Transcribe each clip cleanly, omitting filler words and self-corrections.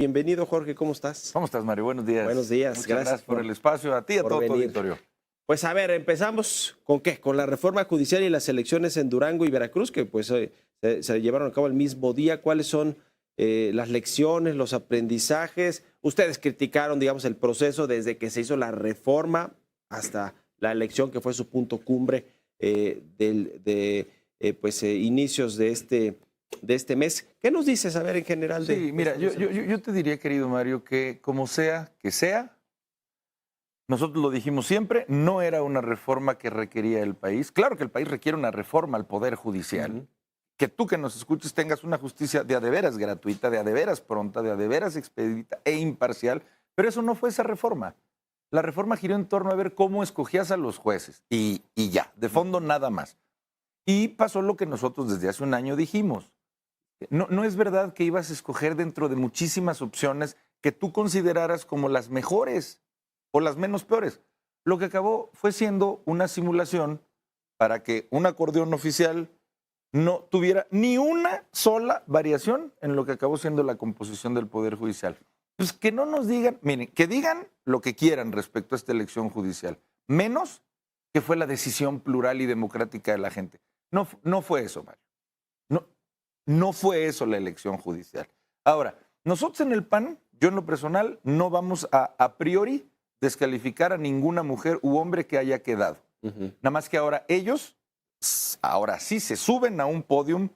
Bienvenido, Jorge, ¿cómo estás? ¿Cómo estás, Mario? Buenos días. Buenos días, Muchas gracias por el espacio, a ti y a por todo tu venir. auditorio. Pues a ver, empezamos ¿con qué? Con la reforma judicial y las elecciones en Durango y Veracruz, que pues se llevaron a cabo el mismo día. ¿Cuáles son las lecciones, los aprendizajes? Ustedes criticaron, digamos, el proceso desde que se hizo la reforma hasta la elección, que fue su punto cumbre inicios de este mes. ¿Qué nos dices, a ver, en general? Sí, mira, yo te diría, querido Mario, que como sea que sea, nosotros lo dijimos siempre, no era una reforma que requería el país. Claro que el país requiere una reforma al Poder Judicial. Que tú que nos escuches tengas una justicia de a de veras gratuita, de a de veras pronta, de a de veras expedita e imparcial, pero eso no fue esa reforma. La reforma giró en torno a ver cómo escogías a los jueces y ya, de fondo nada más. Y pasó lo que nosotros desde hace un año dijimos. No es verdad que ibas a escoger dentro de muchísimas opciones que tú consideraras como las mejores o las menos peores. Lo que acabó fue siendo una simulación para que un acordeón oficial no tuviera ni una sola variación en lo que acabó siendo la composición del Poder Judicial. Pues que no nos digan, miren, que digan lo que quieran respecto a esta elección judicial, menos que fue la decisión plural y democrática de la gente. No fue eso, Mario. No fue eso la elección judicial. Ahora, nosotros en el PAN, yo en lo personal, no vamos a priori descalificar a ninguna mujer u hombre que haya quedado. Nada más que ahora ellos, ahora sí se suben a un podium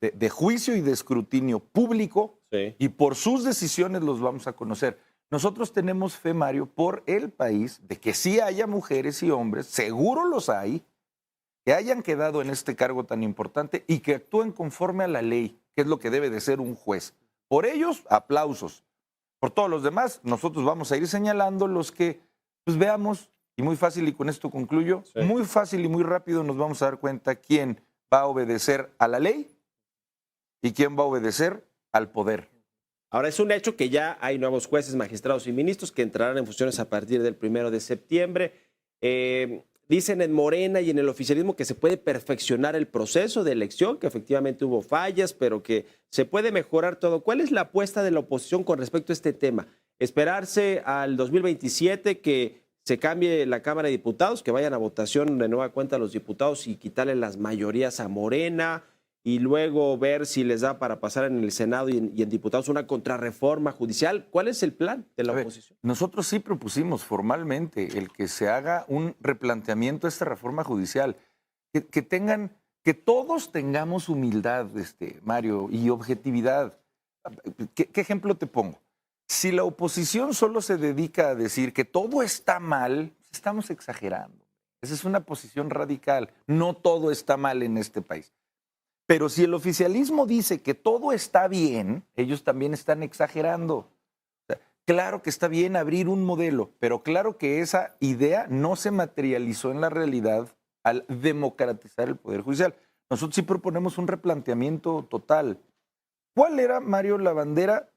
de juicio y de escrutinio público, sí, y por sus decisiones los vamos a conocer. Nosotros tenemos fe, Mario, por el país, de que sí haya mujeres y hombres, seguro los hay, que hayan quedado en este cargo tan importante y que actúen conforme a la ley, que es lo que debe de ser un juez. Por ellos, aplausos. Por todos los demás, nosotros vamos a ir señalando los que pues, veamos, y muy fácil, y con esto concluyo, sí, muy fácil y muy rápido nos vamos a dar cuenta quién va a obedecer a la ley y quién va a obedecer al poder. Ahora, es un hecho que ya hay nuevos jueces, magistrados y ministros que entrarán en funciones a partir del 1 de septiembre. Dicen en Morena y en el oficialismo que se puede perfeccionar el proceso de elección, que efectivamente hubo fallas, pero que se puede mejorar todo. ¿Cuál es la apuesta de la oposición con respecto a este tema? ¿Esperarse al 2027 que se cambie la Cámara de Diputados, que vayan a votación de nueva cuenta a los diputados y quitarle las mayorías a Morena, y luego ver si les da para pasar en el Senado y en diputados una contrarreforma judicial? ¿Cuál es el plan de la oposición? Nosotros sí propusimos formalmente el que se haga un replanteamiento de esta reforma judicial, que todos tengamos humildad, Mario, y objetividad. ¿Qué ejemplo te pongo? Si la oposición solo se dedica a decir que todo está mal, estamos exagerando. Esa es una posición radical. No todo está mal en este país. Pero si el oficialismo dice que todo está bien, ellos también están exagerando. O sea, claro que está bien abrir un modelo, pero claro que esa idea no se materializó en la realidad al democratizar el Poder Judicial. Nosotros sí proponemos un replanteamiento total. ¿Cuál era, Mario, la bandera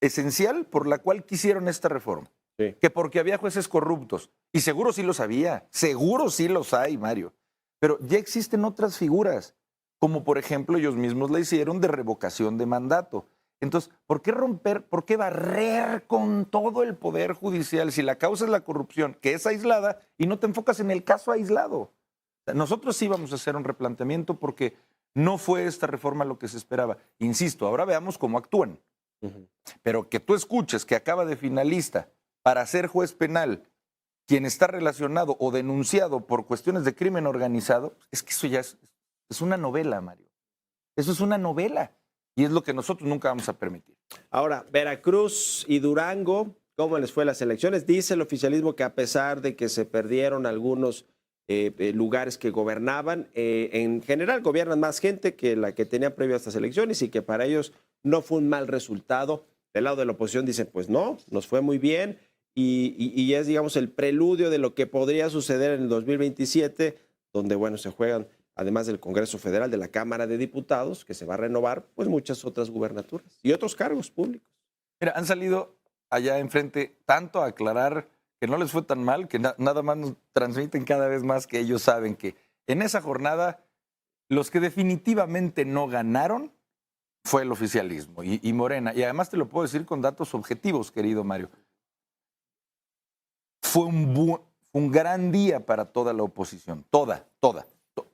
esencial por la cual quisieron esta reforma? Sí. Que porque había jueces corruptos. Y seguro sí los había, seguro sí los hay, Mario. Pero ya existen otras figuras, como por ejemplo ellos mismos la hicieron de revocación de mandato. Entonces, ¿por qué romper, por qué barrer con todo el Poder Judicial si la causa es la corrupción, que es aislada, y no te enfocas en el caso aislado? Nosotros sí vamos a hacer un replanteamiento porque no fue esta reforma lo que se esperaba. Insisto, ahora veamos cómo actúan. Pero que tú escuches que acaba de finalista para ser juez penal quien está relacionado o denunciado por cuestiones de crimen organizado, es que eso ya es una novela, Mario. Eso es una novela y es lo que nosotros nunca vamos a permitir. Ahora, Veracruz y Durango, ¿cómo les fue las elecciones? Dice el oficialismo que a pesar de que se perdieron algunos lugares que gobernaban, en general gobiernan más gente que la que tenía previo a estas elecciones y que para ellos no fue un mal resultado. Del lado de la oposición dicen, pues no, nos fue muy bien y es, digamos, el preludio de lo que podría suceder en el 2027, donde, bueno, se juegan, además del Congreso Federal, de la Cámara de Diputados, que se va a renovar, pues muchas otras gubernaturas y otros cargos públicos. Mira, han salido allá enfrente tanto a aclarar que no les fue tan mal, que nada más nos transmiten cada vez más que ellos saben que en esa jornada los que definitivamente no ganaron fue el oficialismo y Morena. Y además te lo puedo decir con datos objetivos, querido Mario. Fue un gran día para toda la oposición, toda.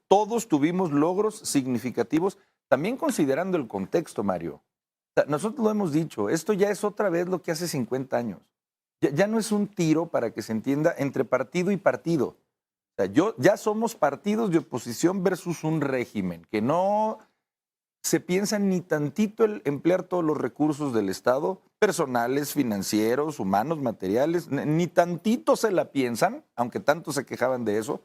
Todos tuvimos logros significativos, también considerando el contexto, Mario. O sea, nosotros lo hemos dicho, esto ya es otra vez lo que hace 50 años. Ya no es un tiro, para que se entienda, entre partido y partido. O sea, ya somos partidos de oposición versus un régimen, que no se piensa ni tantito el emplear todos los recursos del Estado, personales, financieros, humanos, materiales, ni tantito se la piensan, aunque tanto se quejaban de eso.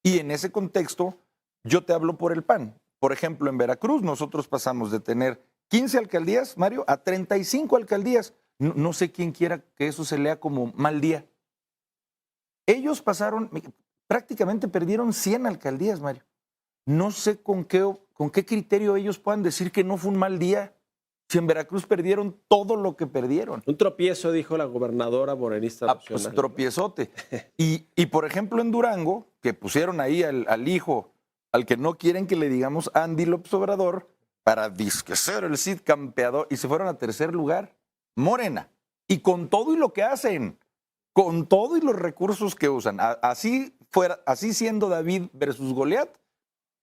Y en ese contexto, yo te hablo por el PAN. Por ejemplo, en Veracruz nosotros pasamos de tener 15 alcaldías, Mario, a 35 alcaldías. No sé quién quiera que eso se lea como mal día. Ellos prácticamente perdieron 100 alcaldías, Mario. No sé con qué criterio ellos puedan decir que no fue un mal día si en Veracruz perdieron todo lo que perdieron. Un tropiezo, dijo la gobernadora morenista. Pues tropiezote. Y por ejemplo en Durango, que pusieron ahí al hijo, al que no quieren que le digamos Andy López Obrador, para ser el Cid campeador, y se fueron a tercer lugar, Morena. Y con todo y lo que hacen, con todo y los recursos que usan, así siendo David versus Goliat,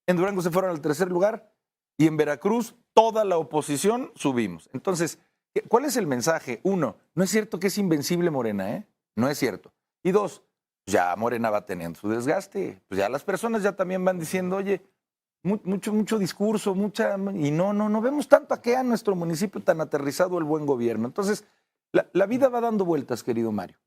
en Durango se fueron al tercer lugar y en Veracruz toda la oposición subimos. Entonces, ¿cuál es el mensaje? Uno, no es cierto que es invencible Morena, ¿eh? No es cierto. Y dos, ya Morena va teniendo su desgaste. Pues ya las personas ya también van diciendo, oye, mucho discurso, y no vemos tanto aquí a nuestro municipio tan aterrizado el buen gobierno. Entonces, la vida va dando vueltas, querido Mario.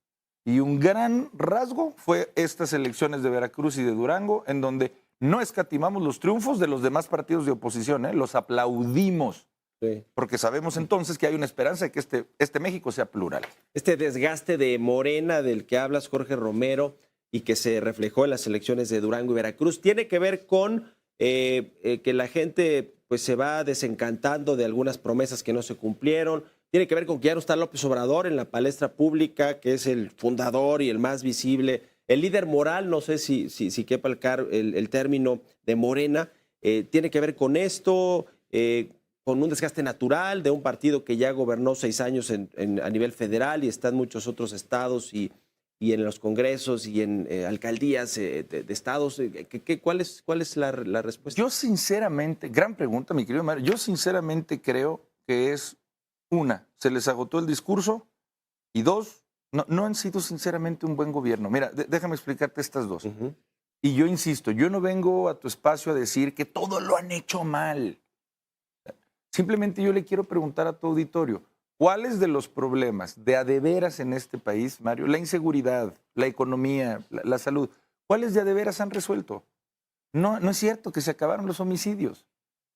Y un gran rasgo fue estas elecciones de Veracruz y de Durango, en donde no escatimamos los triunfos de los demás partidos de oposición, los aplaudimos, sí, porque sabemos entonces que hay una esperanza de que este México sea plural. Este desgaste de Morena del que hablas, Jorge Romero, y que se reflejó en las elecciones de Durango y Veracruz, tiene que ver con que la gente pues, se va desencantando de algunas promesas que no se cumplieron, tiene que ver con que ya no está López Obrador en la palestra pública, que es el fundador y el más visible, el líder moral, no sé si quepa el término de Morena, tiene que ver con esto, con un desgaste natural de un partido que ya gobernó 6 años a nivel federal y está en muchos otros estados y en los congresos y en alcaldías de estados. ¿Cuál es la respuesta? Yo sinceramente, gran pregunta, mi querido Mario, yo sinceramente creo que es, una, se les agotó el discurso y dos, no han sido sinceramente un buen gobierno. Mira, déjame explicarte estas dos. Uh-huh. Y yo insisto, yo no vengo a tu espacio a decir que todo lo han hecho mal. Simplemente yo le quiero preguntar a tu auditorio, ¿cuáles de los problemas de a de veras en este país, Mario, la inseguridad, la economía, la salud, cuáles de a de veras han resuelto? No es cierto que se acabaron los homicidios.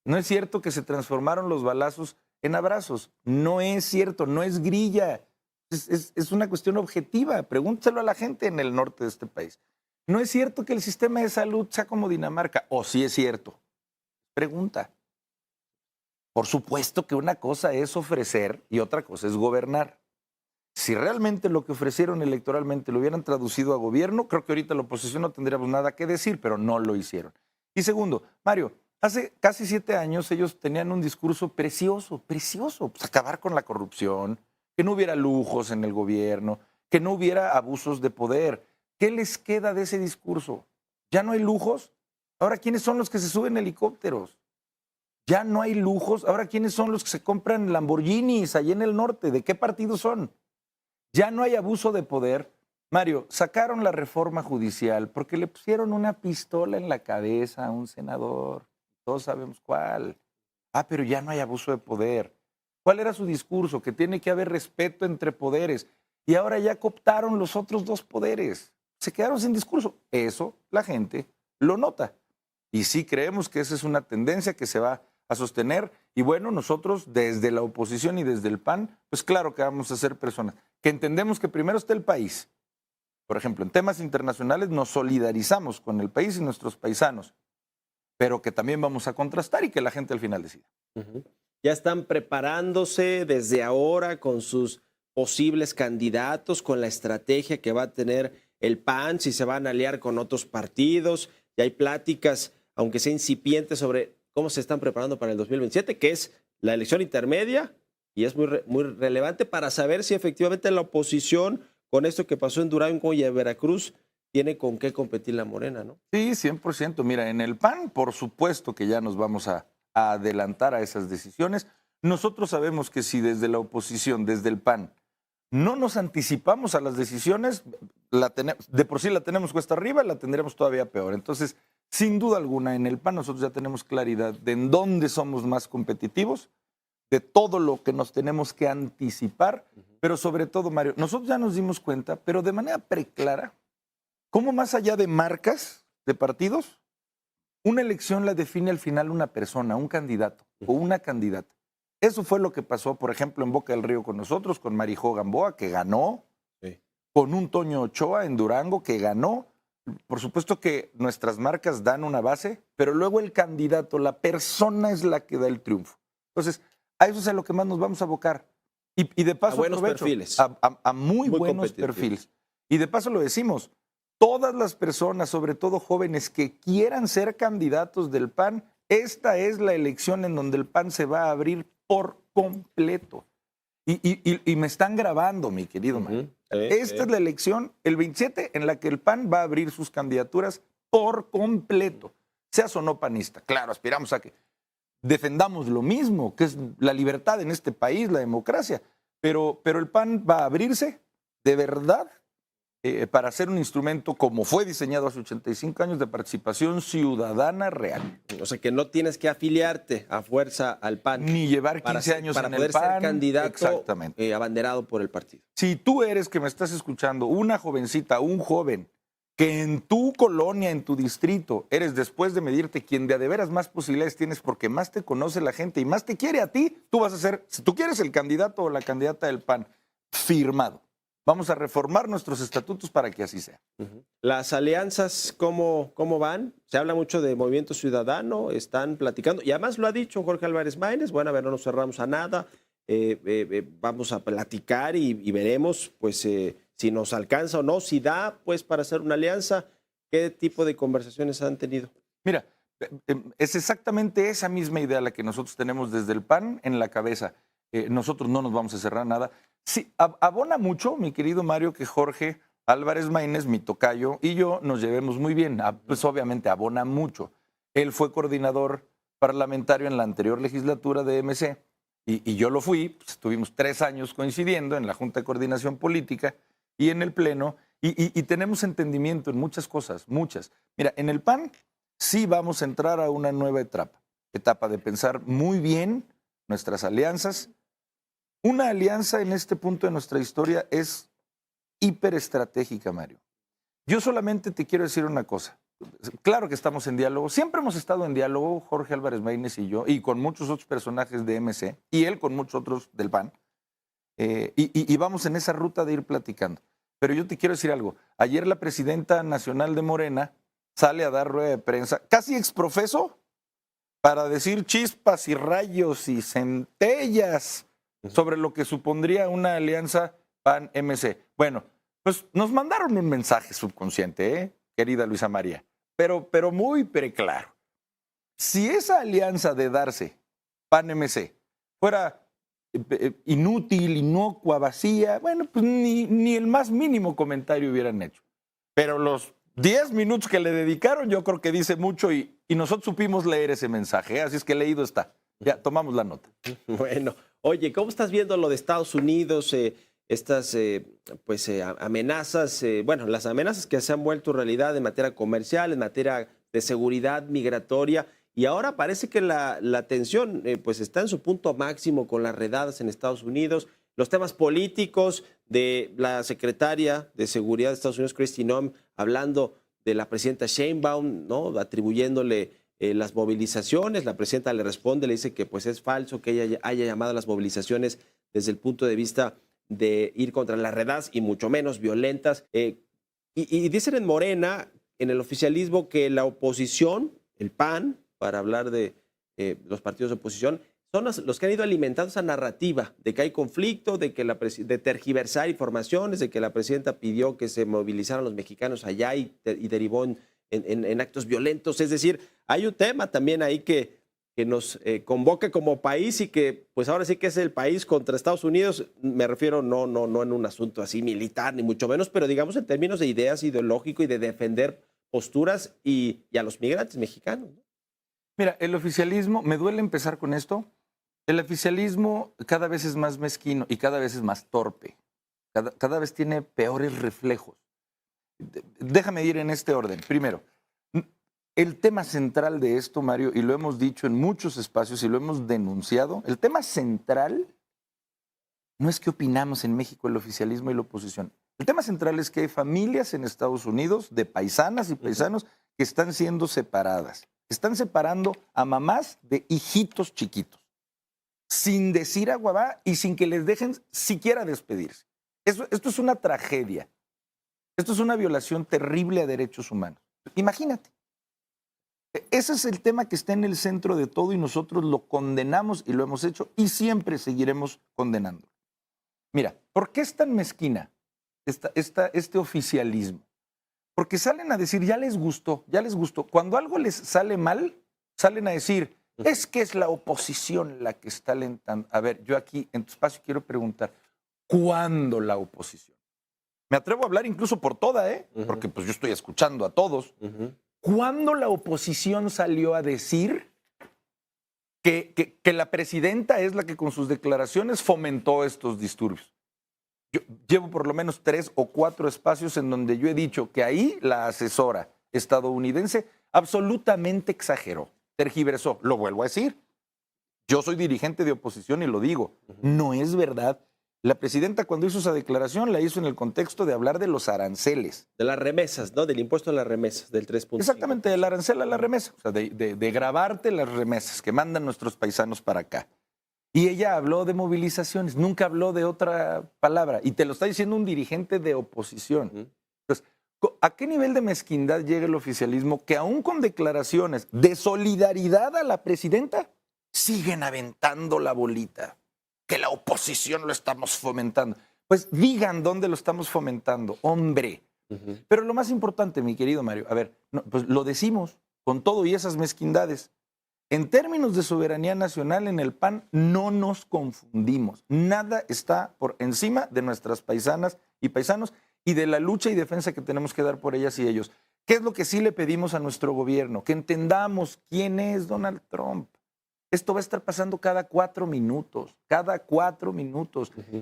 No es cierto que se transformaron los balazos en abrazos. No es cierto, no es grilla. Es una cuestión objetiva. Pregúntelo a la gente en el norte de este país. No es cierto que el sistema de salud sea como Dinamarca. ¿O sí es cierto? Pregunta. Por supuesto que una cosa es ofrecer y otra cosa es gobernar. Si realmente lo que ofrecieron electoralmente lo hubieran traducido a gobierno, creo que ahorita la oposición no tendríamos nada que decir, pero no lo hicieron. Y segundo, Mario, hace casi 7 años ellos tenían un discurso precioso, pues acabar con la corrupción, que no hubiera lujos en el gobierno, que no hubiera abusos de poder. ¿Qué les queda de ese discurso? ¿Ya no hay lujos? Ahora, ¿quiénes son los que se suben helicópteros? Ya no hay lujos. Ahora, ¿quiénes son los que se compran Lamborghinis allá en el norte? ¿De qué partido son? Ya no hay abuso de poder. Mario, sacaron la reforma judicial porque le pusieron una pistola en la cabeza a un senador. Todos sabemos cuál. Pero ya no hay abuso de poder. ¿Cuál era su discurso? Que tiene que haber respeto entre poderes. Y ahora ya cooptaron los otros 2 poderes. Se quedaron sin discurso. Eso la gente lo nota. Y sí creemos que esa es una tendencia que se va a sostener. Y bueno, nosotros desde la oposición y desde el PAN, pues claro que vamos a ser personas que entendemos que primero está el país. Por ejemplo, en temas internacionales nos solidarizamos con el país y nuestros paisanos, pero que también vamos a contrastar y que la gente al final decida. Uh-huh. Ya están preparándose desde ahora con sus posibles candidatos, con la estrategia que va a tener el PAN, si se van a aliar con otros partidos. Ya hay pláticas, aunque sea incipientes, sobre cómo se están preparando para el 2027, que es la elección intermedia y es muy relevante para saber si efectivamente la oposición, con esto que pasó en Durango y en Veracruz, tiene con qué competir la Morena, ¿no? Sí, 100%. Mira, en el PAN, por supuesto que ya nos vamos a adelantar a esas decisiones. Nosotros sabemos que si desde la oposición, desde el PAN, no nos anticipamos a las decisiones, de por sí la tenemos cuesta arriba, la tendremos todavía peor. Entonces, sin duda alguna, en el PAN nosotros ya tenemos claridad de en dónde somos más competitivos, de todo lo que nos tenemos que anticipar, pero sobre todo, Mario, nosotros ya nos dimos cuenta, pero de manera preclara, cómo más allá de marcas, de partidos, una elección la define al final una persona, un candidato o una candidata. Eso fue lo que pasó, por ejemplo, en Boca del Río con nosotros, con Marijó Gamboa, que ganó, Sí. con un Toño Ochoa en Durango, que ganó. Por supuesto que nuestras marcas dan una base, pero luego el candidato, la persona es la que da el triunfo. Entonces, a eso es a lo que más nos vamos a abocar. Y de paso, A buenos aprovecho, perfiles. a muy buenos competitivos. perfiles. Y de paso lo decimos, todas las personas, sobre todo jóvenes, que quieran ser candidatos del PAN, esta es la elección en donde el PAN se va a abrir por completo. Y me están grabando, mi querido Mario. Esta es la elección, el 27, en la que el PAN va a abrir sus candidaturas por completo, seas o no panista. Claro, aspiramos a que defendamos lo mismo, que es la libertad en este país, la democracia, pero el PAN va a abrirse de verdad para ser un instrumento como fue diseñado hace 85 años de participación ciudadana real. O sea, que no tienes que afiliarte a fuerza al PAN. Ni llevar 15 años para en poder el PAN. ser candidato Exactamente. Abanderado por el partido. Si tú eres, que me estás escuchando, una jovencita, un joven, que en tu colonia, en tu distrito, eres, después de medirte, quien de veras más posibilidades tienes porque más te conoce la gente y más te quiere a ti, tú vas a ser, si tú quieres el candidato o la candidata del PAN, firmado. Vamos a reformar nuestros estatutos para que así sea. Las alianzas, ¿cómo van? Se habla mucho de Movimiento Ciudadano, están platicando, y además lo ha dicho Jorge Álvarez Maínez, bueno, a ver, no nos cerramos a nada, vamos a platicar y veremos, pues, si nos alcanza o no, si da, pues, para hacer una alianza. ¿Qué tipo de conversaciones han tenido? Mira, es exactamente esa misma idea la que nosotros tenemos desde el PAN en la cabeza. Nosotros no nos vamos a cerrar nada. Sí, abona mucho, mi querido Mario, que Jorge Álvarez Maínez, mi tocayo, y yo nos llevemos muy bien. Pues obviamente abona mucho. Él fue coordinador parlamentario en la anterior legislatura de MC y yo lo fui. Pues, estuvimos 3 años coincidiendo en la Junta de Coordinación Política y en el Pleno y tenemos entendimiento en muchas cosas, muchas. Mira, en el PAN sí vamos a entrar a una nueva etapa de pensar muy bien nuestras alianzas. Una alianza en este punto de nuestra historia es hiperestratégica, Mario. Yo solamente te quiero decir una cosa. Claro que estamos en diálogo. Siempre hemos estado en diálogo, Jorge Álvarez Maínez y yo, y con muchos otros personajes de MC, y él con muchos otros del PAN. Y vamos en esa ruta de ir platicando. Pero yo te quiero decir algo. Ayer la presidenta nacional de Morena sale a dar rueda de prensa, casi exprofeso, para decir chispas y rayos y centellas sobre lo que supondría una alianza PAN-MC. Bueno, pues nos mandaron un mensaje subconsciente, querida Luisa María, pero muy preclaro. Si esa alianza de darse PAN-MC fuera inútil, inocua, vacía, bueno, pues ni el más mínimo comentario hubieran hecho. Pero los 10 minutos que le dedicaron yo creo que dice mucho y nosotros supimos leer ese mensaje, así es que leído está. Ya, tomamos la nota. Bueno, oye, ¿cómo estás viendo lo de Estados Unidos? Estas amenazas, bueno, las amenazas que se han vuelto realidad en materia comercial, en materia de seguridad migratoria, y ahora parece que la tensión pues está en su punto máximo con las redadas en Estados Unidos, los temas políticos de la secretaria de Seguridad de Estados Unidos, Kristi Noem, hablando de la presidenta Sheinbaum, ¿no? Atribuyéndole las movilizaciones. La presidenta le responde, le dice que pues es falso que ella haya llamado a las movilizaciones desde el punto de vista de ir contra las redadas y mucho menos violentas. Y dicen en Morena, en el oficialismo, que la oposición, el PAN, para hablar de los partidos de oposición, son los que han ido alimentando esa narrativa de que hay conflicto, de tergiversar informaciones, de que la presidenta pidió que se movilizaran los mexicanos allá y derivó en actos violentos. Es decir, hay un tema también ahí que que nos convoque como país y que pues ahora sí que es el país contra Estados Unidos, me refiero no en un asunto así militar ni mucho menos, pero digamos en términos de ideas ideológico y de defender posturas y a los migrantes mexicanos, ¿no? Mira, el oficialismo, me duele empezar con esto, el oficialismo cada vez es más mezquino y cada vez es más torpe, cada vez tiene peores reflejos. Déjame ir en este orden. Primero, el tema central de esto, Mario, y lo hemos dicho en muchos espacios y lo hemos denunciado, el tema central no es qué opinamos en México el oficialismo y la oposición. El tema central es que hay familias en Estados Unidos de paisanas y paisanos que están siendo separadas. Están separando a mamás de hijitos chiquitos, sin decir aguabá y sin que les dejen siquiera despedirse. Esto es una tragedia. Esto es una violación terrible a derechos humanos. Imagínate. Ese es el tema que está en el centro de todo y nosotros lo condenamos y lo hemos hecho y siempre seguiremos condenando. Mira, ¿por qué es tan mezquina este oficialismo? Porque salen a decir, ya les gustó, ya les gustó. Cuando algo les sale mal, salen a decir, es que es la oposición la que está alentando. A ver, yo aquí en tu espacio quiero preguntar, ¿cuándo la oposición? Me atrevo a hablar incluso por toda, porque pues yo estoy escuchando a todos. ¿Cuándo la oposición salió a decir que la presidenta es la que con sus declaraciones fomentó estos disturbios? Yo llevo por lo menos 3 o 4 espacios en donde yo he dicho que ahí la asesora estadounidense absolutamente exageró, tergiversó. Lo vuelvo a decir. Yo soy dirigente de oposición y lo digo. No es verdad. La presidenta cuando hizo esa declaración la hizo en el contexto de hablar de los aranceles. De las remesas, ¿no? Del impuesto a las remesas, del 3.5. Exactamente, del arancel a la remesa, o sea, de grabarte las remesas que mandan nuestros paisanos para acá. Y ella habló de movilizaciones, nunca habló de otra palabra. Y te lo está diciendo un dirigente de oposición. Entonces, ¿a qué nivel de mezquindad llega el oficialismo que aún con declaraciones de solidaridad a la presidenta siguen aventando la bolita? Que la oposición lo estamos fomentando. Pues digan dónde lo estamos fomentando, hombre. Pero lo más importante, mi querido Mario, a ver, pues lo decimos con todo y esas mezquindades. En términos de soberanía nacional, en el PAN no nos confundimos. Nada está por encima de nuestras paisanas y paisanos y de la lucha y defensa que tenemos que dar por ellas y ellos. ¿Qué es lo que sí le pedimos a nuestro gobierno? Que entendamos quién es Donald Trump. Esto va a estar pasando cada 4 minutos,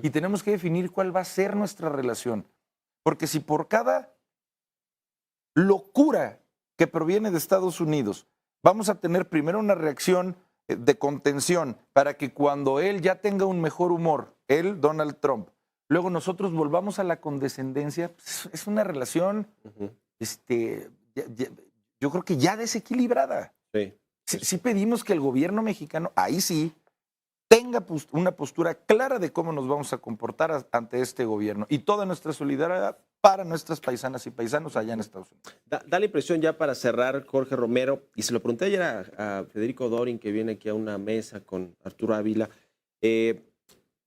y tenemos que definir cuál va a ser nuestra relación. Porque si por cada locura que proviene de Estados Unidos vamos a tener primero una reacción de contención para que cuando él ya tenga un mejor humor, él, Donald Trump, luego nosotros volvamos a la condescendencia, pues es una relación, yo creo que ya desequilibrada. Sí. Sí pedimos que el gobierno mexicano, ahí sí, tenga una postura clara de cómo nos vamos a comportar ante este gobierno y toda nuestra solidaridad para nuestras paisanas y paisanos allá en Estados Unidos. Da la impresión ya para cerrar, Jorge Romero, y se lo pregunté ayer a Federico Dorin, que viene aquí a una mesa con Arturo Ávila,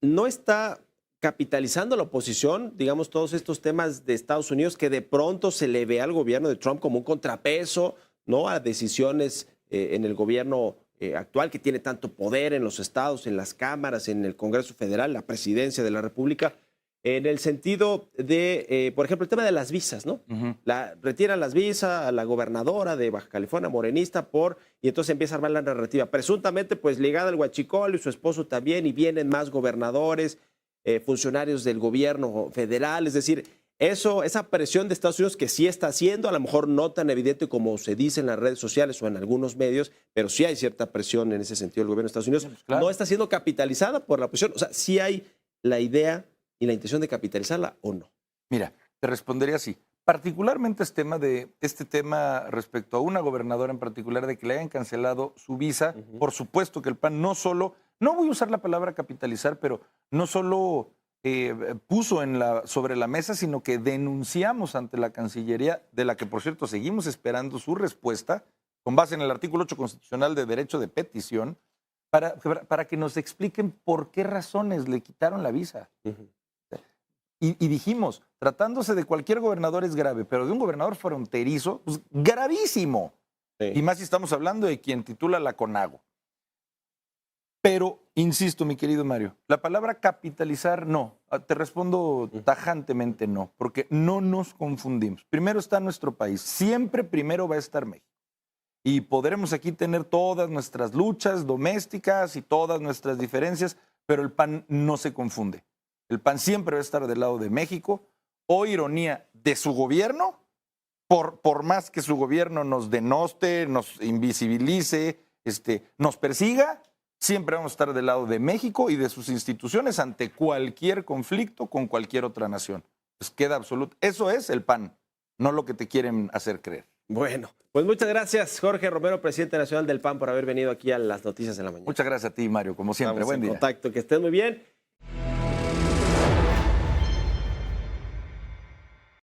¿no está capitalizando la oposición, digamos, todos estos temas de Estados Unidos que de pronto se le ve al gobierno de Trump como un contrapeso, ¿no? A decisiones en el gobierno actual que tiene tanto poder en los estados, en las cámaras, en el Congreso Federal, la presidencia de la República, en el sentido de, por ejemplo, el tema de las visas, ¿no? Retiran las visas a la gobernadora de Baja California, morenista, y entonces empieza a armar la narrativa, presuntamente pues ligada al huachicol y su esposo también, y vienen más gobernadores, funcionarios del gobierno federal, es decir, esa presión de Estados Unidos que sí está haciendo, a lo mejor no tan evidente como se dice en las redes sociales o en algunos medios, pero sí hay cierta presión en ese sentido del gobierno de Estados Unidos, pues claro, no está siendo capitalizada por la oposición. O sea, sí hay la idea y la intención de capitalizarla o no. Mira, te respondería así. Particularmente este tema respecto a una gobernadora en particular de que le hayan cancelado su visa, por supuesto que el PAN no voy a usar la palabra capitalizar, pero no solo puso sobre la mesa, sino que denunciamos ante la Cancillería, de la que por cierto seguimos esperando su respuesta, con base en el artículo 8 constitucional de derecho de petición, para que nos expliquen por qué razones le quitaron la visa. Y dijimos, tratándose de cualquier gobernador es grave, pero de un gobernador fronterizo, pues gravísimo. Sí. Y más si estamos hablando de quien titula la CONAGO. Pero, insisto, mi querido Mario, la palabra capitalizar, no. Te respondo tajantemente no, porque no nos confundimos. Primero está nuestro país, siempre primero va a estar México. Y podremos aquí tener todas nuestras luchas domésticas y todas nuestras diferencias, pero el PAN no se confunde. El PAN siempre va a estar del lado de México. O ironía de su gobierno, por más que su gobierno nos denoste, nos invisibilice, nos persiga, siempre vamos a estar del lado de México y de sus instituciones ante cualquier conflicto con cualquier otra nación. Pues queda absoluto. Eso es el PAN, no lo que te quieren hacer creer. Bueno, pues muchas gracias, Jorge Romero, presidente nacional del PAN, por haber venido aquí a las noticias de la mañana. Muchas gracias a ti, Mario, como siempre. Estamos Buen en día. contacto, que estés muy bien.